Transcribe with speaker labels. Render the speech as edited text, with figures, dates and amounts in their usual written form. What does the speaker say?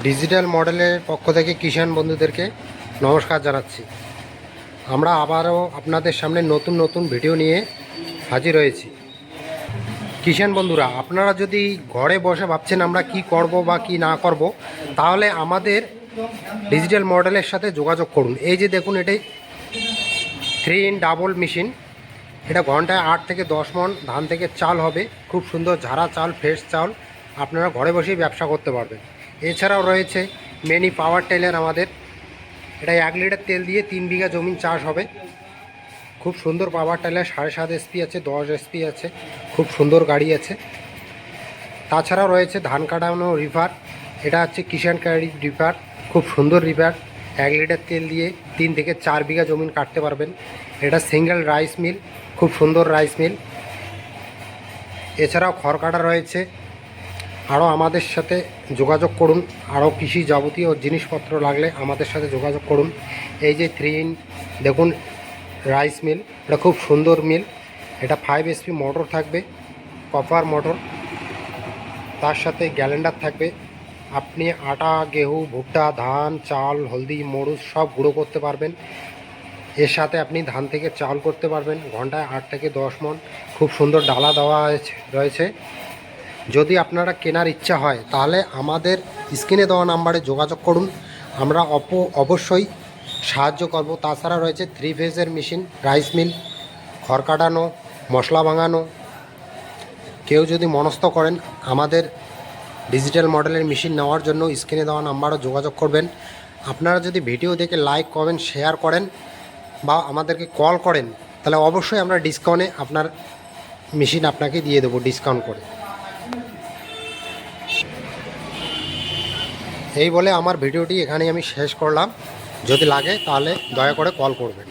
Speaker 1: Digital মডেলের পক্ষ থেকে কিষাণ বন্ধুদেরকে নমস্কার জানাচ্ছি। আমরা আবারও আপনাদের সামনে নতুন নতুন ভিডিও নিয়ে হাজির হয়েছি। কিষাণ বন্ধুরা, আপনারা যদি ঘরে বসে ভাবছেন আমরা কি করব বা কি না করব, তাহলে আমাদের ডিজিটাল মডেলের সাথে যোগাযোগ করুন। এই যে দেখুন, এটাই 3 in ডাবল মেশিন। এটা ঘন্টায় 8 থেকে 10 মণ ধান থেকে চাল হবে। খুব সুন্দর ঝাড়া চাল, ফ্রেশ চাল, আপনারা ঘরে বসেই ব্যবসা করতে পারবেন। এছাড়াও রয়েছে মিনি পাওয়ার টেলার আমাদের। এটা 1 লিটার তেল দিয়ে 3 বিঘা জমি চাষ হবে। খুব সুন্দর পাওয়ার টেলার, 7.5 এসপি আছে, 10 এসপি আছে, খুব সুন্দর গাড়ি আছে। তাছাড়াও রয়েছে ধান কাটানো রিভার। এটা হচ্ছে কিষাণ ক্যারি রিভার, খুব সুন্দর রিভার। 1 লিটার তেল দিয়ে 3 থেকে 4 বিঘা জমিন কাটতে পারবেন। এটা সিঙ্গেল রাইস মিল, খুব সুন্দর রাইস মিল। এছাড়াও খড় কাটা রয়েছে। আরও আমাদের সাথে যোগাযোগ করুন। আরও কৃষি যাবতীয় জিনিসপত্র লাগলে আমাদের সাথে যোগাযোগ করুন। এই যে 3 in দেখুন রাইস মিল, এটা খুব সুন্দর মিল। এটা 5 এসপি মোটর থাকবে, কপার মোটর। তার সাথে গ্যালেন্ডার থাকবে। আপনি আটা, গেহু, ভুট্টা, ধান, চাল, হলদি, মরুচ সব গুঁড়ো করতে পারবেন। এর সাথে আপনি ধান থেকে চাল করতে পারবেন। ঘন্টায় 8 থেকে 10 মণ। খুব সুন্দর ডালা দেওয়া রয়েছে। যদি আপনারা কেনার ইচ্ছা হয় তাহলে আমাদের স্ক্রিনে দেওয়া নাম্বারে যোগাযোগ করুন, আমরা অবশ্যই সাহায্য করব। তাছাড়া রয়েছে 3 ফেজের মেশিন, রাইস মিল, খড় কাটানো, মশলা ভাঙানো। কেউ যদি মনস্থ করেন আমাদের ডিজিটাল মডেলের মেশিন নেওয়ার জন্য, স্ক্রিনে দেওয়া নাম্বারও যোগাযোগ করবেন। আপনারা যদি ভিডিও দেখে লাইক, কমেন্ট, শেয়ার করেন বা আমাদেরকে কল করেন, তাহলে অবশ্যই আমরা ডিসকাউন্টে আপনার মেশিন আপনাকে দিয়ে দেবো, ডিসকাউন্ট করে। এই বলে আমার ভিডিওটি এখানেই আমি শেষ করলাম। যদি লাগে তাহলে দয়া করে কল করবেন।